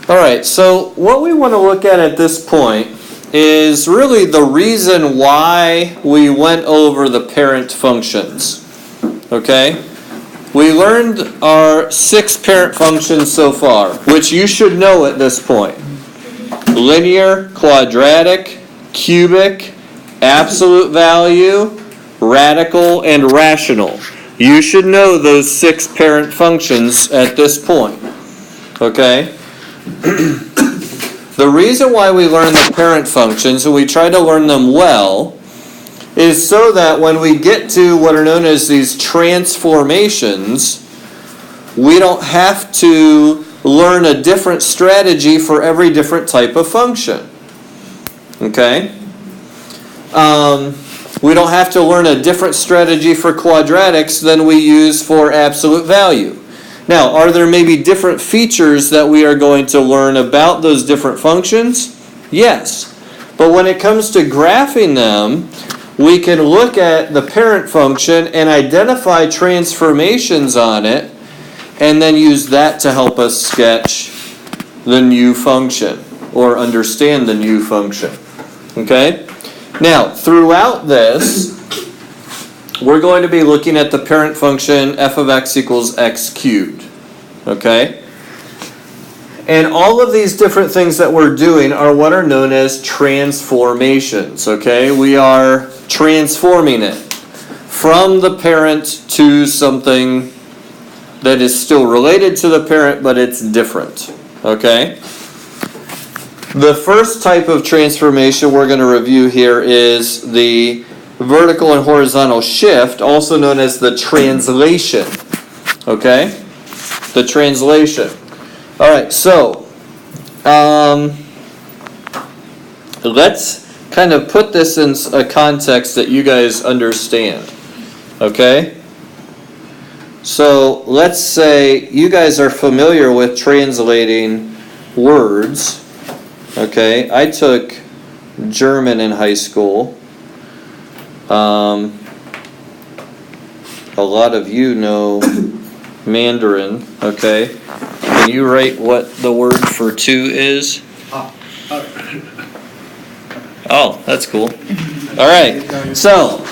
All right, so what we want to look at this point is really the reason why we went over the parent functions. Okay? We learned our 6 parent functions so far, which you should know at this point. Linear, quadratic, cubic, absolute value, radical, and rational. You should know those 6 parent functions at this point. Okay? The reason why we learn the parent functions, and we try to learn them well, is so that when we get to what are known as these transformations, we don't have to learn a different strategy for every different type of function. Okay? We don't have to learn a different strategy for quadratics than we use for absolute value. Now, are there maybe different features that we are going to learn about those different functions? Yes. But when it comes to graphing them, we can look at the parent function and identify transformations on it, and then use that to help us sketch the new function or understand the new function. Okay? Now, throughout this, we're going to be looking at the parent function f of x equals x cubed. Okay? And all of these different things that we're doing are what are known as transformations. Okay? We are transforming it from the parent to something that is still related to the parent, but it's different. Okay? The first type of transformation we're going to review here is the vertical and horizontal shift, also known as the translation. Okay? The translation. All right, so let's kind of put this in a context that you guys understand. Okay? So let's say you guys are familiar with translating words. Okay? I took German in high school. A lot of you know Mandarin, okay? Can you write what the word for 2 is? Oh, that's cool. All right, so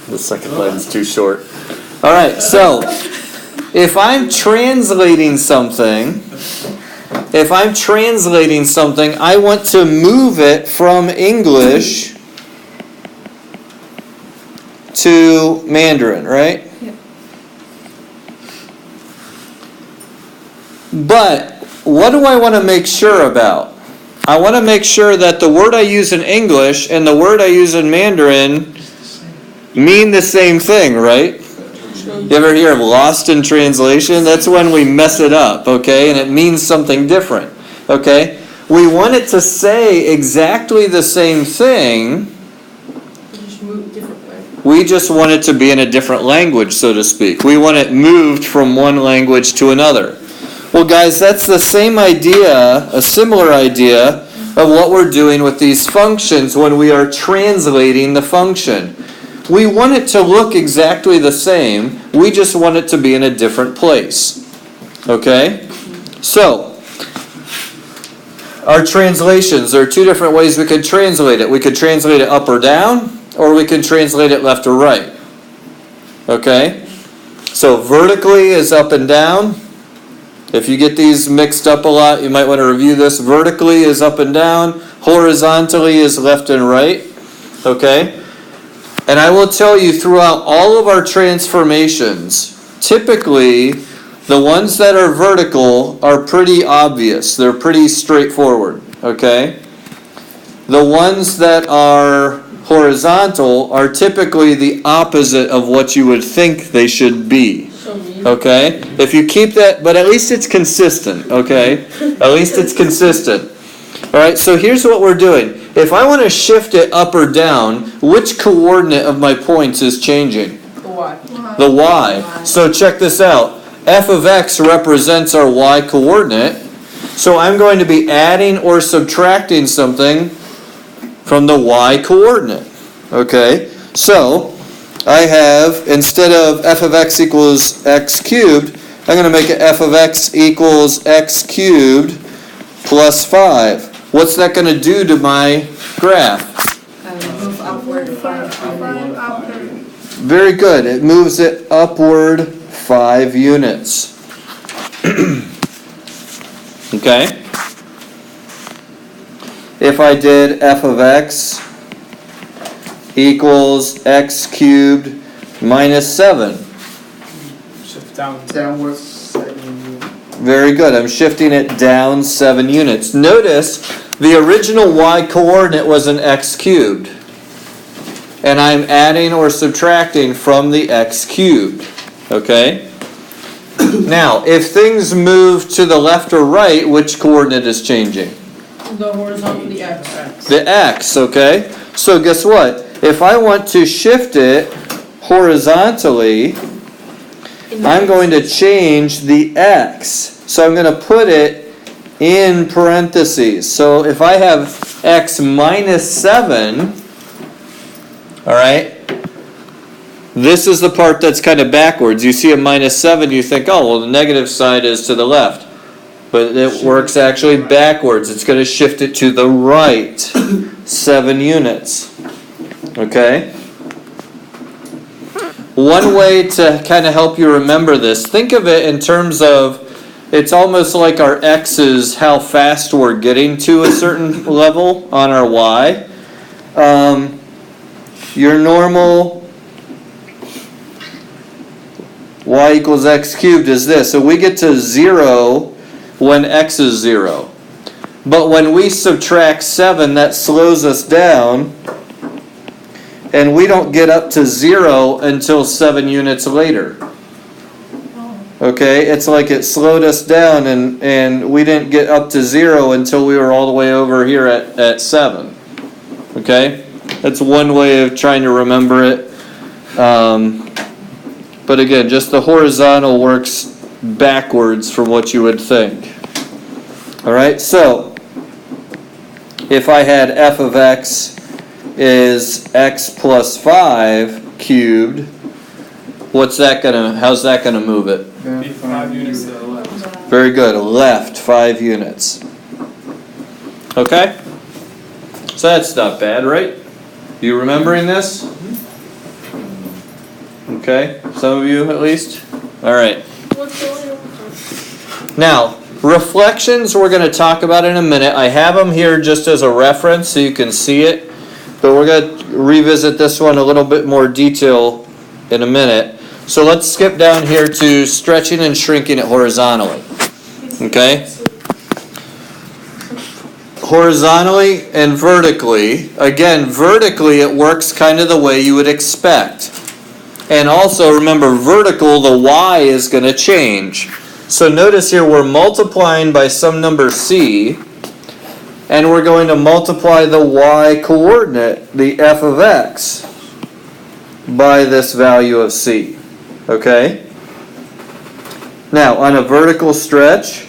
the second line's too short. All right, so if I'm translating something, I want to move it from English to Mandarin, right? Yep. But what do I want to make sure about? I want to make sure that the word I use in English and the word I use in Mandarin mean the same thing, right? You ever hear of lost in translation? That's when we mess it up, okay? And it means something different, okay? We want it to say exactly the same thing. We just want it to be in a different language, so to speak. We want it moved from one language to another. Well, guys, that's the same idea, a similar idea, of what we're doing with these functions when we are translating the function. We want it to look exactly the same. We just want it to be in a different place. Okay? So, our translations, there are 2 different ways we could translate it. We could translate it up or down, or we can translate it left or right. Okay? So vertically is up and down. If you get these mixed up a lot, you might want to review this. Vertically is up and down. Horizontally is left and right. Okay? And I will tell you, throughout all of our transformations, typically the ones that are vertical are pretty obvious. They're pretty straightforward. Okay? The ones that are horizontal are typically the opposite of what you would think they should be. Okay? If you keep that, but at least it's consistent, okay? At least it's consistent. Alright, so here's what we're doing. If I want to shift it up or down, which coordinate of my points is changing? The y. The y. So check this out. F of x represents our y coordinate. So I'm going to be adding or subtracting something from the y coordinate. Okay? So I have, instead of f of x equals x cubed, I'm going to make it f of x equals x cubed plus 5. What's that going to do to my graph? Move upward 5 units. Very good. It moves it upward 5 units. Okay? If I did f of x equals x cubed minus 7. Shift downwards 7 units. Very good. I'm shifting it down 7 units. Notice the original y coordinate was an x cubed. And I'm adding or subtracting from the x cubed. Okay? Now, if things move to the left or right, which coordinate is changing? The horizontal, the x. The x, okay? So guess what? If I want to shift it horizontally, I'm going to change the x. So I'm going to put it in parentheses. So if I have x minus 7, all right, this is the part that's kind of backwards. You see a minus 7, you think, oh, well, the negative side is to the left. But it works actually backwards. It's going to shift it to the right 7 units. Okay? One way to kind of help you remember this, think of it in terms of, it's almost like our x is how fast we're getting to a certain level on our y. Your normal y equals x cubed is this. So we get to 0 when x is 0. But when we subtract 7, that slows us down. And we don't get up to 0 until 7 units later. Okay? It's like it slowed us down and we didn't get up to 0 until we were all the way over here at 7. Okay? That's one way of trying to remember it. But again, just the horizontal works backwards from what you would think. Alright, so if I had f of x is x plus 5 cubed, how's that gonna move it? 5 units to the left. Very good, left 5 units. Okay? So that's not bad, right? You remembering this? Okay, some of you at least? Alright. Now, reflections we're going to talk about in a minute. I have them here just as a reference so you can see it. But we're going to revisit this one a little bit more detail in a minute. So let's skip down here to stretching and shrinking it horizontally. Okay? Horizontally and vertically. Again, vertically it works kind of the way you would expect. And also remember, vertical, the y is going to change. So notice here we're multiplying by some number c, and we're going to multiply the y coordinate, the f of x, by this value of c. Okay? Now, on a vertical stretch,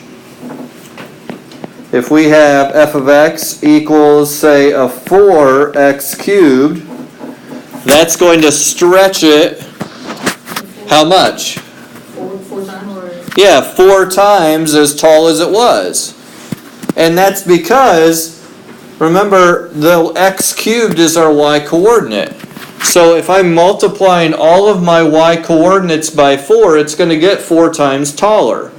if we have f of x equals, say, a 4x cubed, that's going to stretch it how much? 4 times. Yeah, 4 times as tall as it was. And that's because, remember, the x cubed is our y coordinate. So if I'm multiplying all of my y coordinates by 4, it's going to get 4 times taller.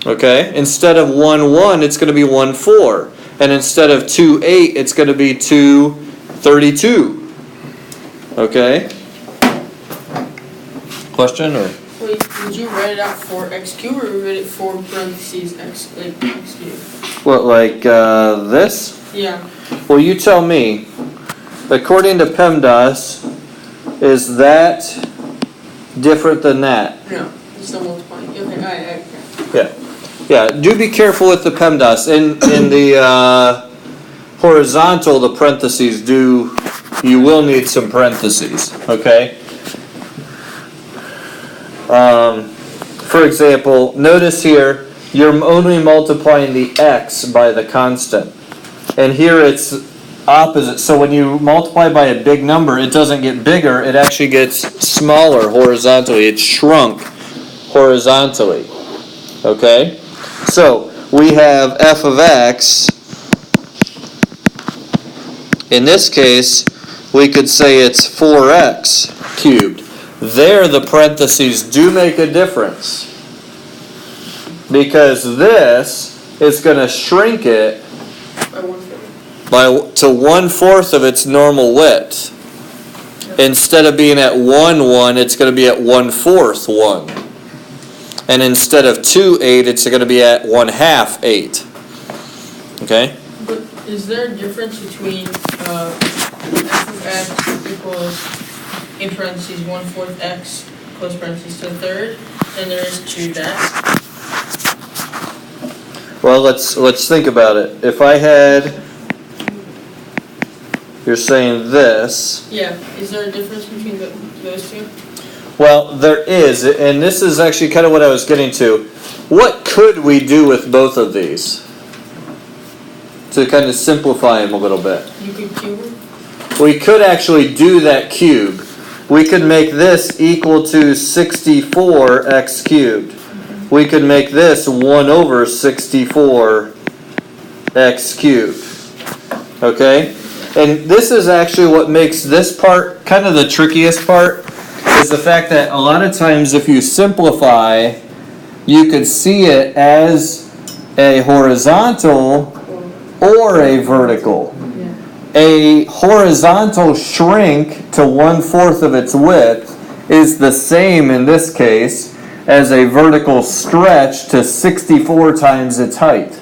Okay? Instead of 1, 1, it's going to be 1, 4. And instead of 2, 8, it's going to be 2, 32. Okay? Question or? Wait, did you write it out for x cubed or you write it for parentheses x cubed? What, like this? Yeah. Well, you tell me. According to PEMDAS, is that different than that? No, it's still multiplying. Okay, alright. Yeah. Yeah, do be careful with the PEMDAS. In the horizontal, the parentheses you will need some parentheses, okay? For example, notice here, you're only multiplying the x by the constant. And here it's opposite. So when you multiply by a big number, it doesn't get bigger, it actually gets smaller horizontally. It's shrunk horizontally. Okay? So, we have f of x. In this case, we could say it's 4x cubed. There, the parentheses do make a difference. Because this is going to shrink it to 1/4 of its normal width. Instead of being at 1, it's going to be at 1/4, 1. And instead of 2, 8, it's going to be at 1/2, 8. Okay? But is there a difference between f of x equals, in parentheses, 1/4 x, close parentheses, to the third, and there is to that? Well, let's think about it. If I had, you're saying this. Yeah, is there a difference between those two? Well, there is, and this is actually kind of what I was getting to. What could we do with both of these? To kind of simplify them a little bit. You could cube them? We could actually do that cube. We could make this equal to 64x cubed. We could make this 1/64x cubed. Okay? And this is actually what makes this part kind of the trickiest part, is the fact that a lot of times if you simplify, you could see it as a horizontal or a vertical. A horizontal shrink to 1/4 of its width is the same in this case as a vertical stretch to 64 times its height.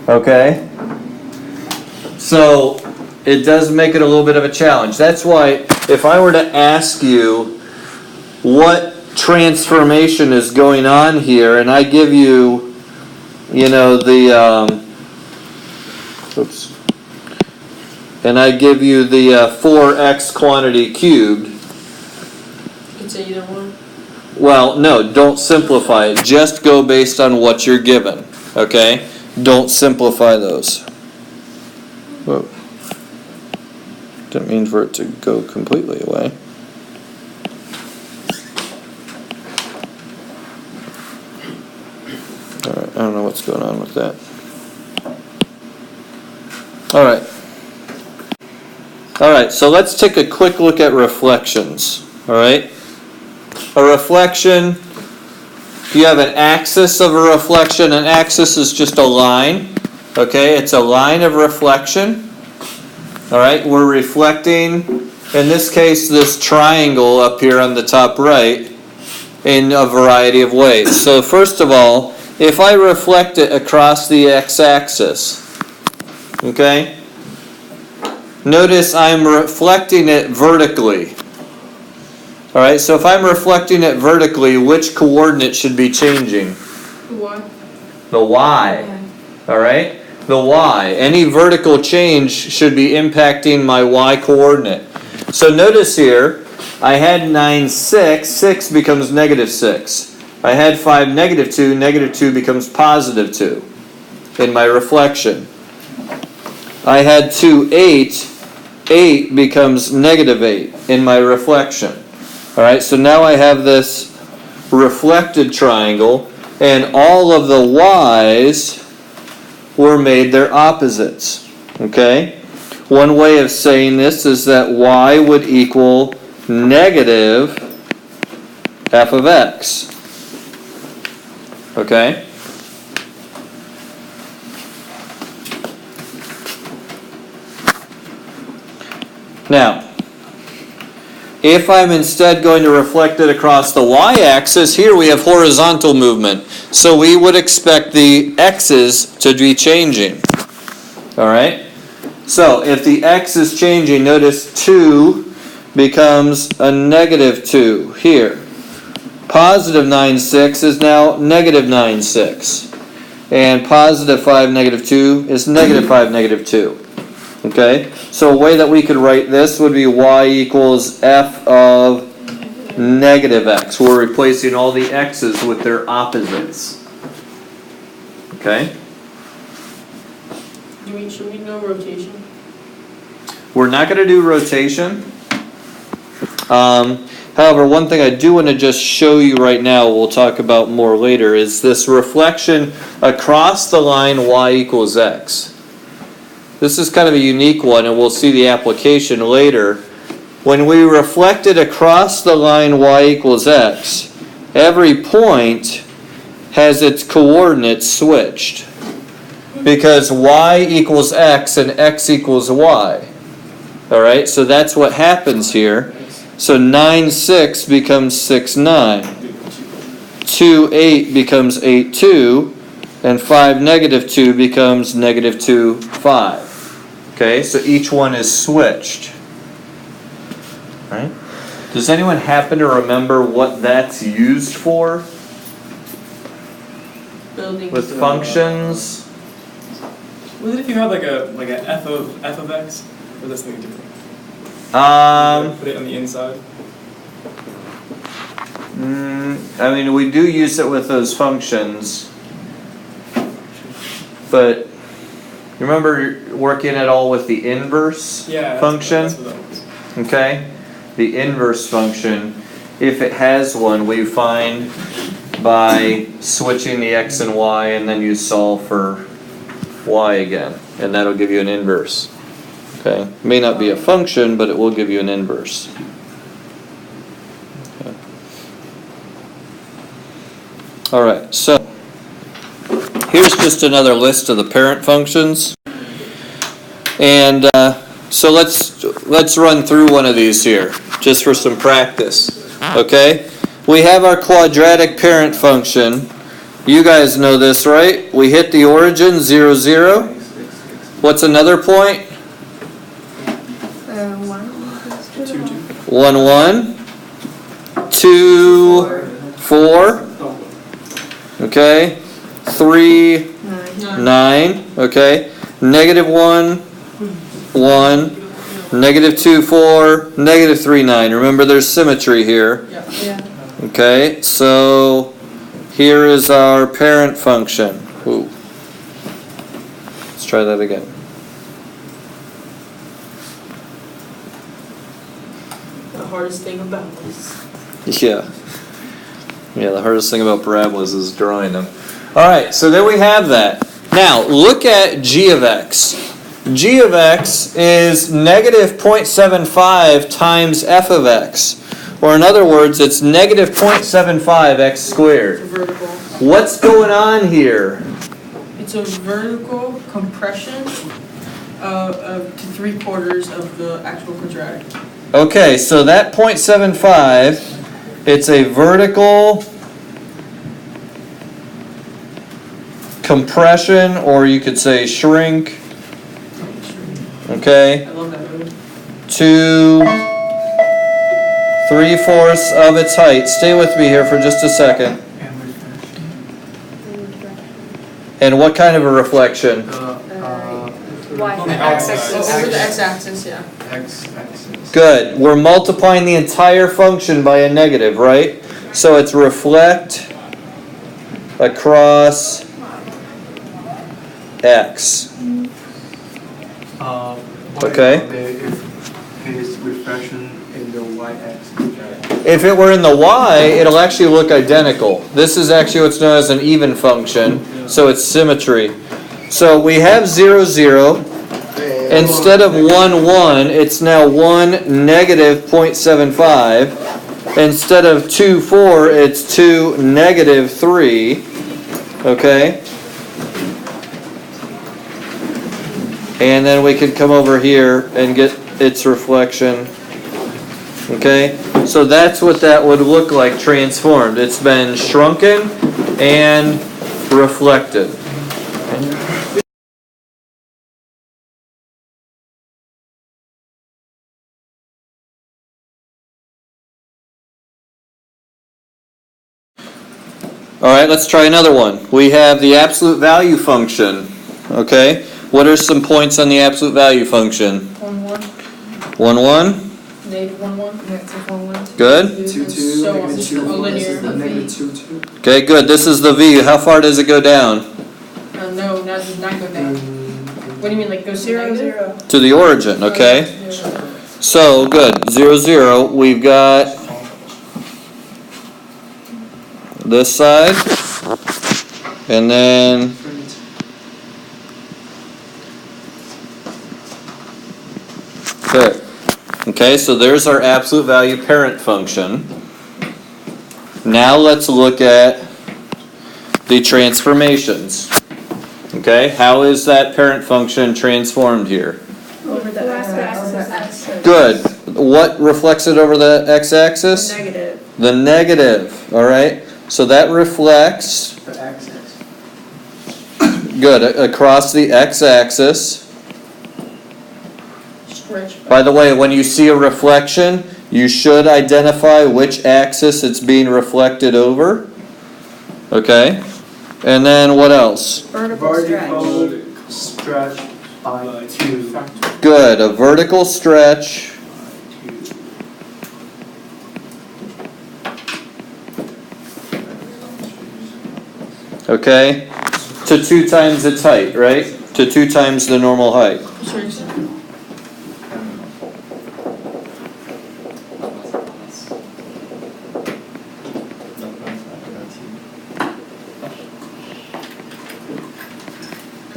Okay? So it does make it a little bit of a challenge. That's why if I were to ask you what transformation is going on here, and I give you, and I give you the 4x quantity cubed. You could say either one. Well, no, don't simplify it. Just go based on what you're given. Okay? Don't simplify those. Whoa. Didn't mean for it to go completely away. Alright, I don't know what's going on with that. Alright, so let's take a quick look at reflections. Alright? A reflection, you have an axis of a reflection. An axis is just a line. Okay, it's a line of reflection. Alright, we're reflecting, in this case, this triangle up here on the top right in a variety of ways. So first of all, if I reflect it across the x-axis, okay, notice I'm reflecting it vertically. Alright, so if I'm reflecting it vertically, which coordinate should be changing? The y. The y. Alright? The y. Any vertical change should be impacting my y coordinate. So notice here, I had 9, 6. 6 becomes -6. I had 5, -2. -2 becomes +2 in my reflection. I had 2, 8. 8 becomes -8 in my reflection. Alright, so now I have this reflected triangle, and all of the y's were made their opposites. Okay? One way of saying this is that y would equal negative f of x. Okay? Now, if I'm instead going to reflect it across the y-axis, here we have horizontal movement. So we would expect the x's to be changing. Alright? So if the x is changing, notice 2 becomes a -2 here. Positive 9, 6 is now -9, 6. And positive 5, -2 is -5, -2. Okay? So a way that we could write this would be y equals f of -x. We're replacing all the x's with their opposites. Okay? Should we know rotation? We're not going to do rotation. However, one thing I do want to just show you right now, we'll talk about more later, is this reflection across the line y equals x. This is kind of a unique one, and we'll see the application later. When we reflect it across the line y equals x, every point has its coordinates switched. Because y equals x and x equals y. Alright, so that's what happens here. So 9, 6 becomes 6, 9. 2, 8 8 8, 2. And 5, negative 2 becomes negative 2, 5. Okay, so each one is switched. Right? Does anyone happen to remember what that's used for? Building. With functions? Was it if you had like a f of x? Or that's something different? Put it on the inside. I mean, we do use it with those functions, but you remember working at all with the inverse function? That's what that was. Okay, the inverse function, if it has one, we find by switching the x and y, and then you solve for y again, and that'll give you an inverse. Okay, may not be a function, but it will give you an inverse. Okay. All right, so here's just another list of the parent functions, and so let's run through one of these here, just for some practice. Okay, we have our quadratic parent function. You guys know this, right? We hit the origin 0, 0. What's another point? 1, 1, 2, 4, okay, 3, 9, okay, negative 1, 1, negative 2, 4, negative 3, 9. Remember, there's symmetry here. Yeah. Okay, so here is our parent function. Ooh. Let's try that again. The hardest thing about this. Yeah, the hardest thing about parabolas is drawing them. Alright, so there we have that. Now, look at g of x. G of x is negative 0.75 times f of x. Or in other words, it's negative 0.75 x squared. It's a vertical. What's going on here? It's a vertical compression to 3/4 of the actual quadratic. Okay, so that 0.75, it's a vertical compression, or you could say shrink, okay, I love that movie. to 3/4 of its height. Stay with me here for just a second. And what kind of a reflection? On the x-axis. Over the x-axis, yeah. X-axis. Good. We're multiplying the entire function by a negative, right? So it's reflect across x. Okay. If it is reflection in the y-axis. If it were in the y, it'll actually look identical. This is actually what's known as an even function, so it's symmetry. So we have 0, 0. Instead of 1, 1, it's now 1, negative 0.75. Instead of 2, 4, it's 2, negative 3. Okay? And then we can come over here and get its reflection. Okay? So that's what that would look like transformed. It's been shrunken and reflected. Alright, let's try another one. We have the absolute value function. Okay? What are some points on the absolute value function? 1, 1. 1, 1. Negative 1, 1. Negative 1, 1. Good. 2, 2, So on. negative 2, A 4, linear. negative 2, 2. Okay, good. This is the v. How far does it go down? No, not go down. What do you mean, like go 0, 0? To the origin, okay? So, good. 0, 0. We've got this side, and then there. Okay, so there's our absolute value parent function. Now let's look at the transformations. Okay, how is that parent function transformed here? Over the x-axis. Good. What reflects it over the x-axis? Negative. The negative. All right. So that reflects. The axis. Good. Across the x-axis. Stretch. By the way, when you see a reflection, you should identify which axis it's being reflected over. Okay. And then what else? Vertical Vertical stretch by 2. Good. A vertical stretch. Okay. To 2 times its height, right? To 2 times the normal height.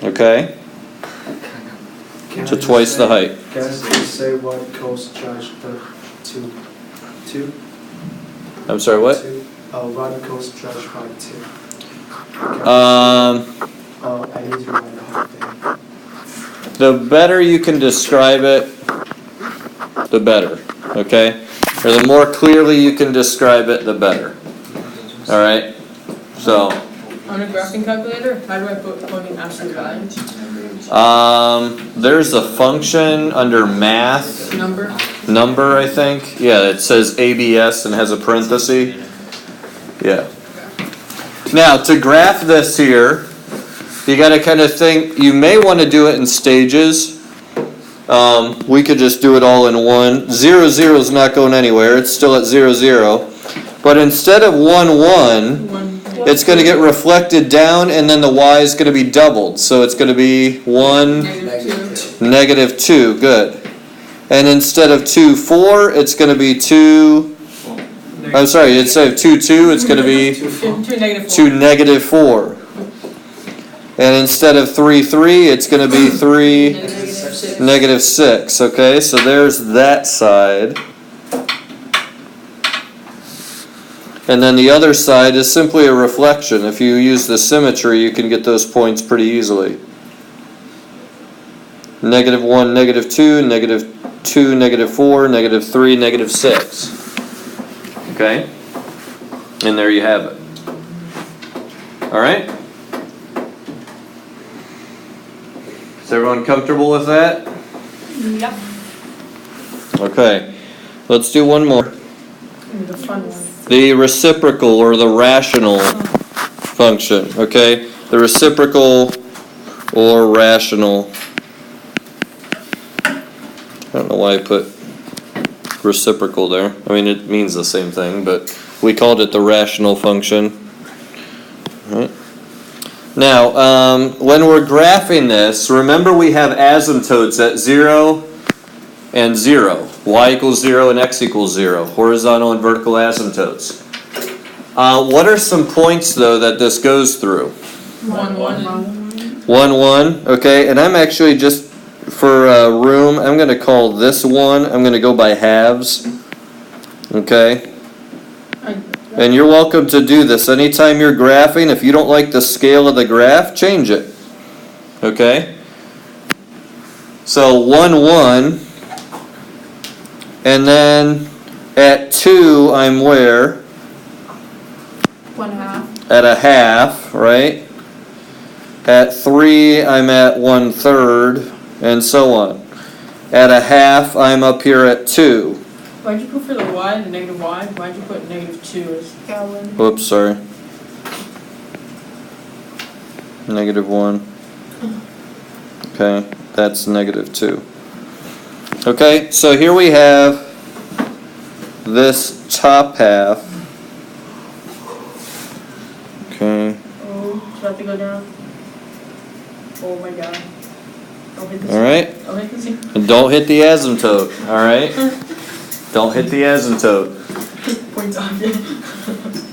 Okay. To twice the height. Can you say what cos stretch the 2? I'm sorry, what? Vertical stretch by 2. I need to write the whole thing. The better you can describe it, the better, okay? Or the more clearly you can describe it, the better. All right? So, On a graphing calculator, how do I plug in absolute values? there's a function under math, Number? I think. Yeah, it says ABS and has a parenthesis. Yeah. Now, to graph this here, you got to kind of think, you may want to do it in stages. We could just do it all in one. 0, 0 is not going anywhere. It's still at 0, 0. But instead of 1, 1, it's going to get reflected down, and then the y is going to be doubled. So it's going to be 1, Negative 2. -2. Good. And instead of 2, 4, it's going to be 2. I'm sorry, instead of 2, 2, it's going to be 2 negative 4. 2, -4. And instead of 3, 3, it's going to be 3, Negative 6. -6. Okay, so there's that side. And then the other side is simply a reflection. If you use the symmetry, you can get those points pretty easily. -1, -2, -2, -4, -3, -6. Okay? And there you have it. Alright? Is everyone comfortable with that? Yep. Okay. Let's do one more. The fun one. The reciprocal or the rational function, okay? The reciprocal or rational. I don't know why I put reciprocal there. I mean, it means the same thing, but we called it the rational function. Right. Now, when we're graphing this, remember we have asymptotes at 0 and 0. Y equals 0 and x equals 0. Horizontal and vertical asymptotes. What are some points, though, that this goes through? 1, 1. 1, 1. Okay, and I'm actually just, for room, I'm going to call this one, I'm going to go by halves. Okay? And you're welcome to do this. Anytime you're graphing, if you don't like the scale of the graph, change it. Okay? So 1, 1. And then at 2, I'm where? 1/2. At a half, right? At 3, I'm at 1/3, and so on. At a half, I'm up here at 2. Why'd you put for the y, the negative y? Why'd you put -2 as? Whoops, sorry. -1. Okay, that's -2. Okay, so here we have this top half. Okay. Oh, should I have to go down? Oh my god. I'll hit this. All right. I'll hit this. And don't hit the asymptote. All right. Don't hit the asymptote. Points on it.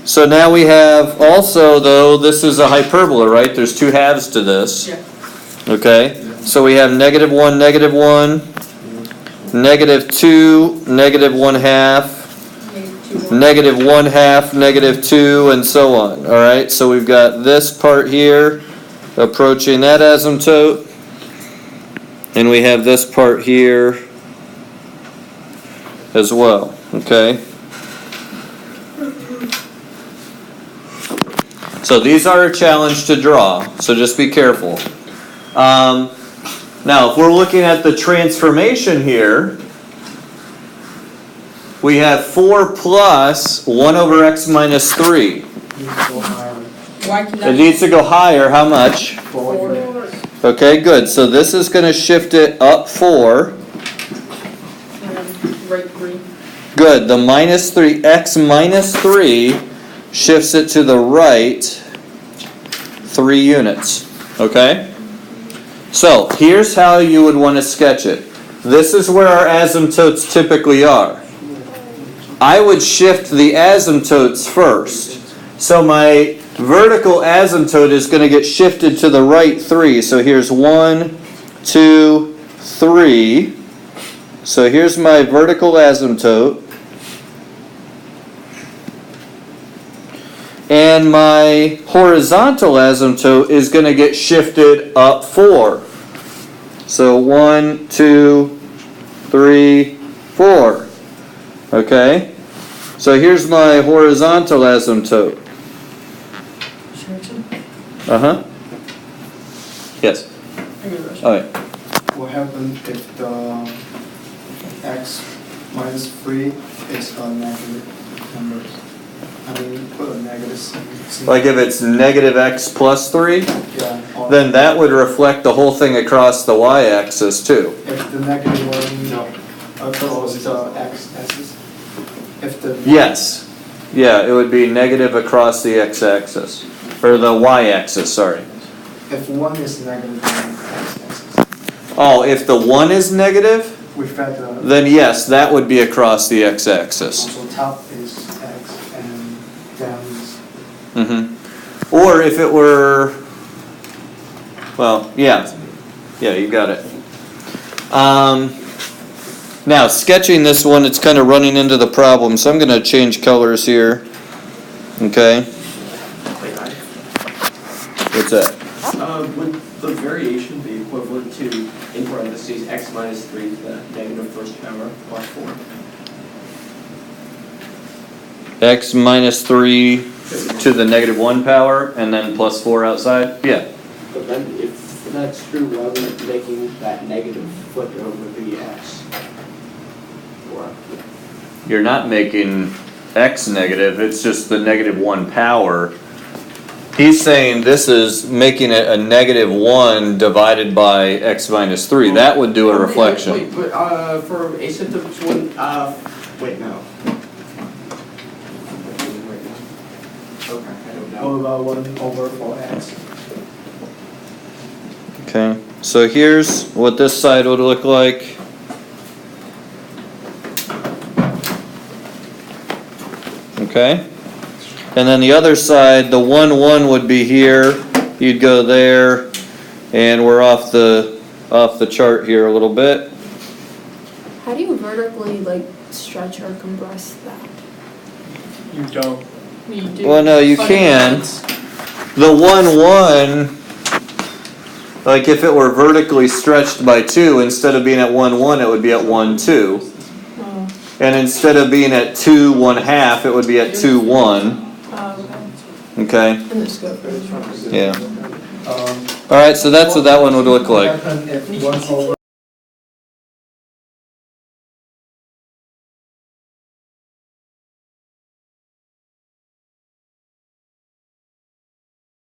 So now we have also, though, this is a hyperbola, right? There's two halves to this. Yeah. Okay? So we have -1, -1, -2, -1/2, -1/2, -2, and so on. Alright? So we've got this part here approaching that asymptote. And we have this part here as well. Okay? So these are a challenge to draw, so just be careful. Now, if we're looking at the transformation here, we have 4 plus 1 over x minus 3. Why can It that needs to go higher, how much? 4? Okay, good. So this is going to shift it up 4. Right 3. Good. The minus 3, x minus 3 shifts it to the right 3 units. Okay? So, here's how you would want to sketch it. This is where our asymptotes typically are. I would shift the asymptotes first. So my vertical asymptote is going to get shifted to the right 3. So here's 1, 2, 3. So here's my vertical asymptote. And my horizontal asymptote is going to get shifted up 4. So 1, 2, 3, 4. Okay? So here's my horizontal asymptote. Uh-huh. Yes. Okay. What happens if the x minus 3 is a negative number? I mean, put a negative sign. Like if it's negative x plus 3, Yeah. then that would reflect the whole thing across the y-axis too. If the negative one across the x-axis. If the Yes. Yeah, it would be negative across the x-axis. Or the y-axis, sorry. if one is negative on the x-axis, Oh, if the 1 is negative, we fed the then yes, that would be across the x-axis. also top is x and down is Or if it were, well, yeah, you got it. Now, sketching this one, it's kind of running into the problem, so I'm going to change colors here. Okay? What's that? Would the variation be equivalent to, in parentheses, x minus 3 to the negative first power plus 4? X minus 3 to the negative 1 power, and then plus 4 outside? Yeah. But then, if that's true, why would making that negative flip over the x? Or, You're not making x negative, it's just the negative 1 power. He's saying this is making it a negative 1 divided by x minus 3. That would do a reflection. Wait, but for asymptotes, wait, no. Okay, I don't know. all about 1 over 4x. Okay, so here's what this side would look like. Okay, and then the other side, the 1, 1 would be here. You'd go there, and we're off the chart here a little bit. How do you vertically like stretch or compress that? You don't. You do. Well, no, you can. The 1, 1, like if it were vertically stretched by 2, instead of being at 1, 1, it would be at 1, 2. Oh, And instead of being at 2, 1/2, it would be at 2, 1. okay. Okay? And the scope is Yeah. Alright, so that's what that one would look like. What happens if 1 over